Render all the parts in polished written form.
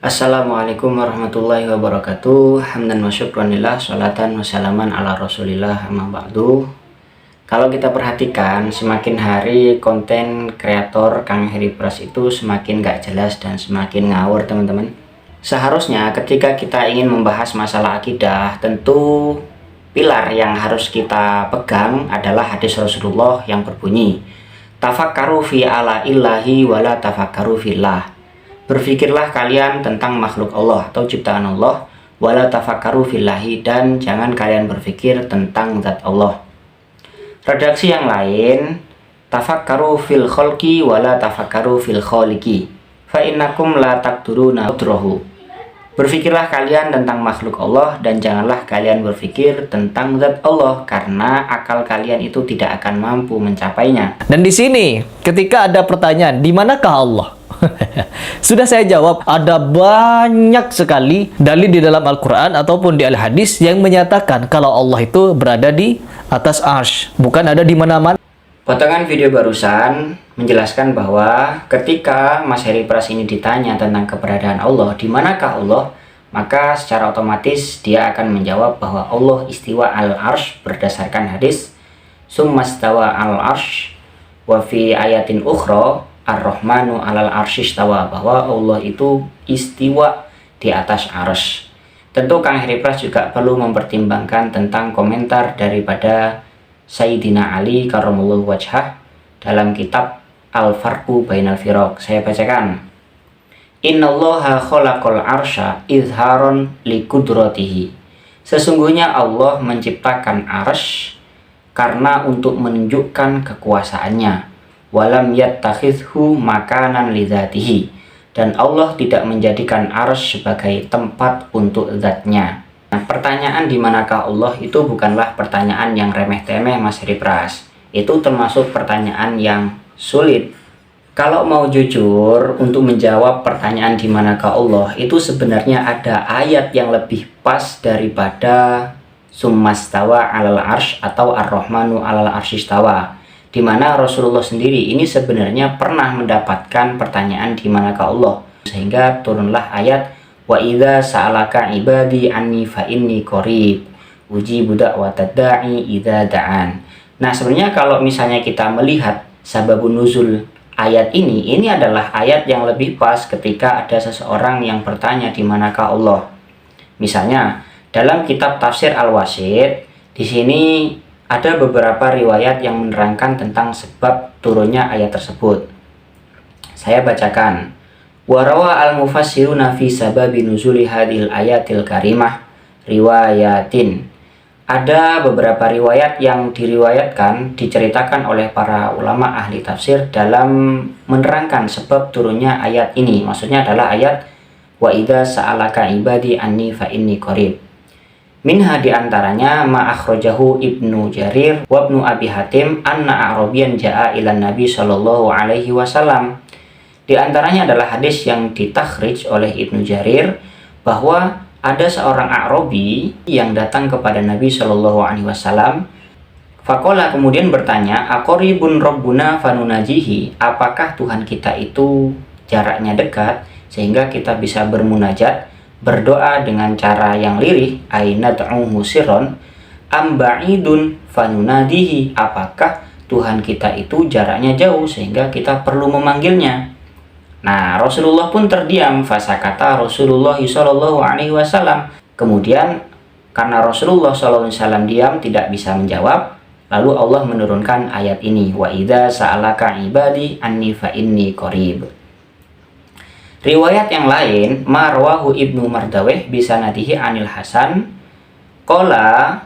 Assalamualaikum warahmatullahi wabarakatuh. Hamdan wa syukranillah, sholatan wa salaman ala rasulillah, amma ba'du. Kalau kita perhatikan, semakin hari konten kreator Kang Heri Pras itu semakin gak jelas dan semakin ngawur, teman-teman. Seharusnya ketika kita ingin membahas masalah akidah, tentu pilar yang harus kita pegang adalah hadis Rasulullah yang berbunyi, tafakkaru fi ala illahi wala tafakkaru fillah. Berfikirlah kalian tentang makhluk Allah atau ciptaan Allah, wala tafakkaru fillahi, dan jangan kalian berpikir tentang zat Allah. Redaksi yang lain, tafakkaru fil khalqi wala tafakkaru fil khaliqi, fa innakum la taqduruna udrahu. Berfikirlah kalian tentang makhluk Allah dan janganlah kalian berpikir tentang zat Allah, karena akal kalian itu tidak akan mampu mencapainya. Dan di sini ketika ada pertanyaan, di manakah Allah? Sudah saya jawab, ada banyak sekali dalil di dalam Al-Quran ataupun di Al-Hadis yang menyatakan kalau Allah itu berada di atas arsy, bukan ada di mana-mana. Potongan video barusan menjelaskan bahwa ketika Mas Heri Pras ini ditanya tentang keberadaan Allah, di manakah Allah, maka secara otomatis dia akan menjawab bahwa Allah istiwa al-arsy berdasarkan hadis summastawa al-arsy wa fi ayatin ukhra ar-rahmanu alal arsy istawa, bahwa Allah itu istiwa di atas arsy. Tentu Kang Heri Pras juga perlu mempertimbangkan tentang komentar daripada Sayyidina Ali karramallahu wajhah dalam kitab Al-Farqu Bainal Firaq. Saya bacakan. Innallaha khalaqal arsya izharon liqudratihi. Sesungguhnya Allah menciptakan arsy karena untuk menunjukkan kekuasaannya. Walam yattakhidhu makanan lidzatihi. Dan Allah tidak menjadikan arsy sebagai tempat untuk zatnya. Nah, pertanyaan di manakah Allah itu bukanlah pertanyaan yang remeh-temeh, Mas Heri Pras. Itu termasuk pertanyaan yang sulit. Kalau mau jujur untuk menjawab pertanyaan di manakah Allah, itu sebenarnya ada ayat yang lebih pas daripada summastawa alal arsy atau ar-rahmanu alal arsy istawa, di mana Rasulullah sendiri ini sebenarnya pernah mendapatkan pertanyaan di manakah Allah, sehingga turunlah ayat wa idza sa'alaka ibadi anni fa inni qarib ujibu da'watad da'i idza da'an. Nah, sebenarnya kalau misalnya kita melihat sababun nuzul ayat ini adalah ayat yang lebih pas ketika ada seseorang yang bertanya di manakah Allah. Misalnya dalam kitab tafsir Al-Wasit, di sini ada beberapa riwayat yang menerangkan tentang sebab turunnya ayat tersebut. Saya bacakan. Warawa al-mufassiruna fi sababi nuzuli hadhil ayatil karimah riwayatin. Ada beberapa riwayat yang diriwayatkan, diceritakan oleh para ulama ahli tafsir dalam menerangkan sebab turunnya ayat ini. Maksudnya adalah ayat wa idza sa'alaka ibadi anni fa inni qarib. Minha diantaranya ma akhrajahu Ibnu Jarir wa Ibnu Abi Hatim anna a'rabiyan ja'a ila Nabi sallallahu alaihi wasallam. Di antaranya adalah hadis yang ditakhrij oleh Ibnu Jarir bahwa ada seorang A'rabi yang datang kepada Nabi Shallallahu Alaihi Wasallam. Faqala, kemudian bertanya, aqoribun rabbuna fanunajihi, apakah Tuhan kita itu jaraknya dekat sehingga kita bisa bermunajat, berdoa dengan cara yang lirih, aina ta'uhu sirron am ba'idun fanunadihi, apakah Tuhan kita itu jaraknya jauh sehingga kita perlu memanggilnya. Nah, Rasulullah pun terdiam. Fasakata Rasulullah sallallahu alaihi wasallam. Kemudian karena Rasulullah sallallahu alaihi wasallam diam, tidak bisa menjawab, lalu Allah menurunkan ayat ini, wa idza sa'alaka ibadi anni fa inni qarib. Riwayat yang lain, marwahu Ibnu Mardaweh bisanadihi anil Hasan qala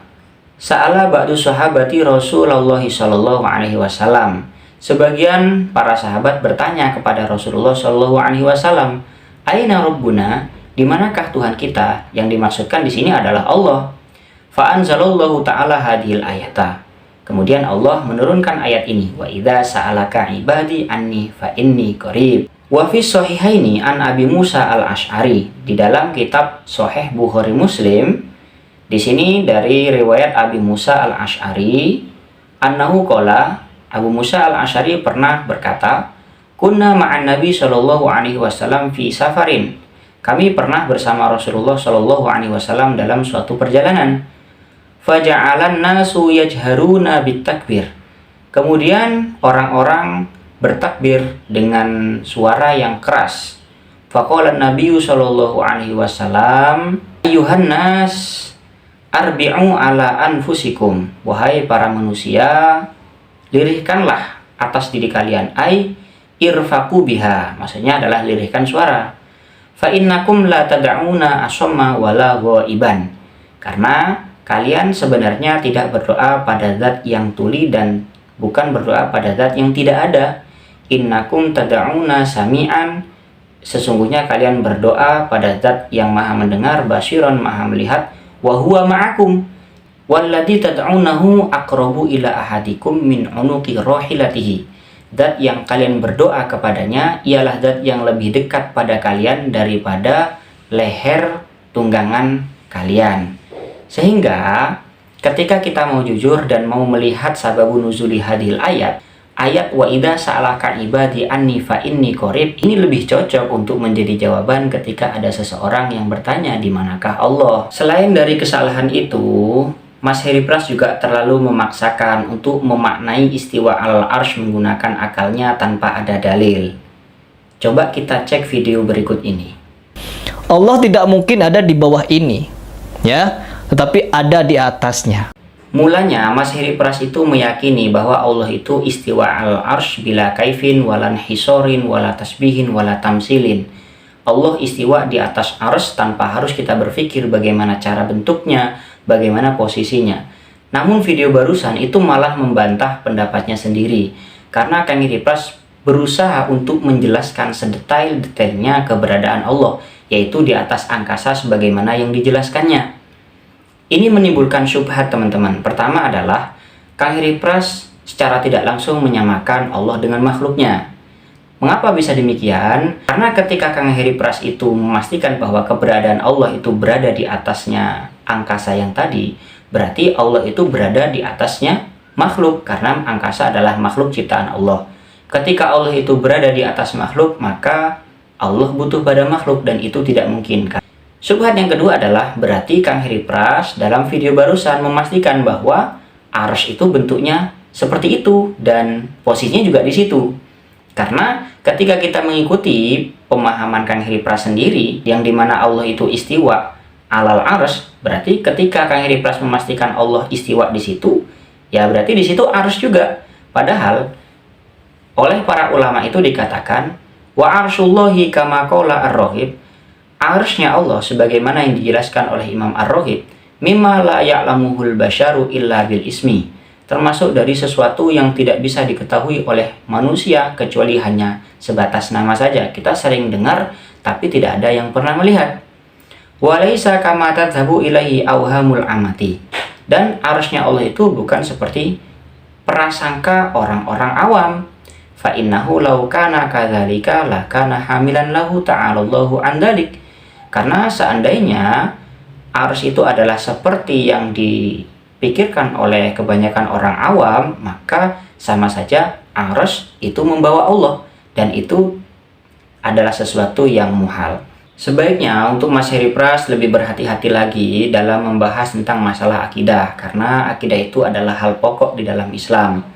sa'ala ba'du sahabati Rasulullah sallallahu alaihi wasallam. Sebagian para sahabat bertanya kepada Rasulullah Shallallahu Alaihi Wasallam, aina rabbuna, di manakah Tuhan kita? Yang dimaksudkan di sini adalah Allah. Fa'anzalallahu ta'ala hadhil ayata. Kemudian Allah menurunkan ayat ini, wa idza sa'alaka ibadi anni fa inni qarib. Wa fi sahihaini an Abi Musa al-Asy'ari, di dalam kitab Sahih Bukhari Muslim, di sini dari riwayat Abi Musa al-Asy'ari, annahu qala, Abu Musa al-Asy'ari pernah berkata, kunna ma'an Nabi sallallahu alaihi wasallam fi safarin. kami pernah bersama Rasulullah Shallallahu Alaihi Wasallam dalam suatu perjalanan. Faja'alan nasu yajharuna bitakbir. Kemudian orang-orang bertakbir dengan suara yang keras. Faqala Nabi Shallallahu Alaihi Wasallam, ayuhan nas, arbi'u ala anfusikum. Wahai para manusia, lirihkanlah atas diri kalian. Ai irfaku biha, maksudnya adalah lirihkan suara. Fa innakum la tad'una asamma wala ghaiban. Karena kalian sebenarnya tidak berdoa pada zat yang tuli dan bukan berdoa pada zat yang tidak ada. Innakum tad'una sami'an, sesungguhnya kalian berdoa pada zat yang maha mendengar, basiron, maha melihat, wa huwa ma'akum, walladzi tad'unahu aqrabu ila ahadikum min unuqi rahilatihi. Zat yang kalian berdoa kepadanya ialah zat yang lebih dekat pada kalian daripada leher tunggangan kalian. Sehingga ketika kita mau jujur dan mau melihat sababun nuzuli hadhil ayat wa idza sa'alaka ibadi anni fa inni qarib, ini lebih cocok untuk menjadi jawaban ketika ada seseorang yang bertanya di manakah Allah. Selain dari kesalahan itu, Mas Heri Pras juga terlalu memaksakan untuk memaknai istiwa al-arsy menggunakan akalnya tanpa ada dalil. Coba kita cek video berikut ini. Allah tidak mungkin ada di bawah ini, ya, tetapi ada di atasnya. Mulanya Mas Heri Pras itu meyakini bahwa Allah itu istiwa al-arsy bila kaifin walan hisorin wala tasbihin wala tamsilin. Allah istiwa di atas arsy tanpa harus kita berpikir bagaimana cara bentuknya, bagaimana posisinya. Namun video barusan itu malah membantah pendapatnya sendiri, karena Kang Heri Pras berusaha untuk menjelaskan sedetail-detailnya keberadaan Allah, yaitu di atas angkasa sebagaimana yang dijelaskannya. Ini menimbulkan syubhat, teman-teman. Pertama adalah Kang Heri Pras secara tidak langsung menyamakan Allah dengan makhluknya. Mengapa bisa demikian? Karena ketika Kang Heri Pras itu memastikan bahwa keberadaan Allah itu berada di atasnya angkasa yang tadi, berarti Allah itu berada di atasnya makhluk, karena angkasa adalah makhluk ciptaan Allah. Ketika Allah itu berada di atas makhluk, maka Allah butuh pada makhluk, dan itu tidak mungkin. Syubhat yang kedua adalah berarti Kang Heri Pras dalam video barusan memastikan bahwa arsy itu bentuknya seperti itu dan posisinya juga di situ. Karena ketika kita mengikuti pemahaman Kang Heri Pras sendiri yang dimana Allah itu istiwa alal arsy, berarti ketika Kang Heri Pras memastikan Allah istiwa di situ, ya berarti di situ arsy juga. Padahal oleh para ulama itu dikatakan wa arshullahi kama qala ar-Raghib, arsy-nya Allah sebagaimana yang dijelaskan oleh Imam Ar-Raghib, mimma la ya'lamuhul basyaru illa bil ismi, termasuk dari sesuatu yang tidak bisa diketahui oleh manusia kecuali hanya sebatas nama saja. Kita sering dengar tapi tidak ada yang pernah melihat. Walaisa kama tadhabu ilaihi awhamul amati, dan arsy-nya Allah itu bukan seperti prasangka orang-orang awam. Fa innahu law kana kadzalika la kana hamilan lahu ta'ala Allahu an dzalik. Karena seandainya arsy itu adalah seperti yang dipikirkan oleh kebanyakan orang awam, maka sama saja arsy itu membawa Allah, dan itu adalah sesuatu yang muhal. Sebaiknya untuk Mas Heri Pras lebih berhati-hati lagi dalam membahas tentang masalah akidah, karena akidah itu adalah hal pokok di dalam Islam.